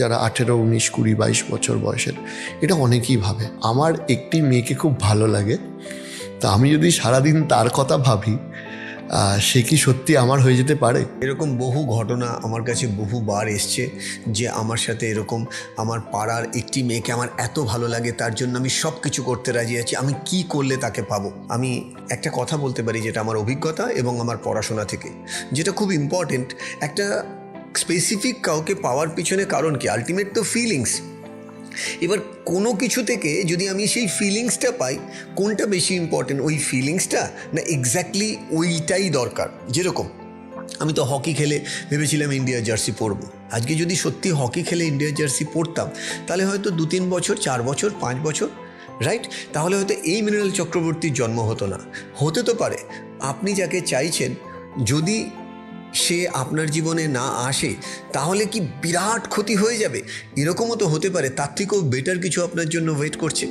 যারা 18, 19, 20, 22 বছর বয়সের, এটা অনেকেই ভাবে। আমার একটি মেয়েকে খুব ভালো লাগে, তা আমি যদি সারাদিন তার কথা ভাবি, সে কি সত্যি আমার হয়ে যেতে পারে? এরকম বহু ঘটনা আমার কাছে বহুবার এসছে যে আমার সাথে এরকম আমার পাড়ার একটি মেয়েকে আমার এত ভালো লাগে, তার জন্য আমি সব কিছু করতে রাজি আছি, আমি কি করলে তাকে পাবো। আমি একটা কথা বলতে পারি যেটা আমার অভিজ্ঞতা এবং আমার পড়াশোনা থেকে, যেটা খুব ইম্পর্টেন্ট। একটা স্পেসিফিক কাউকে পাওয়ার পিছনে কারণ কি? আলটিমেট তো ফিলিংস। এবার কোনো কিছু থেকে যদি আমি সেই ফিলিংসটা পাই, কোনটা বেশি ইম্পর্টেন্ট, ওই ফিলিংসটা না এক্স্যাক্টলি ওইটাই দরকার? যেরকম আমি তো হকি খেলে ভেবেছিলাম ইন্ডিয়ার জার্সি পরবো। আজকে যদি সত্যি হকি খেলে ইন্ডিয়ার জার্সি পরতাম, তাহলে হয়তো 2-3 বছর, 4 বছর, 5 বছর, রাইট? তাহলে হয়তো এই মৃণাল চক্রবর্তীর জন্ম হতো না। হতে তো পারে আপনি যাকে চাইছেন, যদি সে আপনার জীবনে না আসে তাহলে কি বিরাট ক্ষতি হয়ে যাবে? এরকমও তো হতে পারে তার থেকেও বেটার কিছু আপনার জন্য ওয়েট করছে।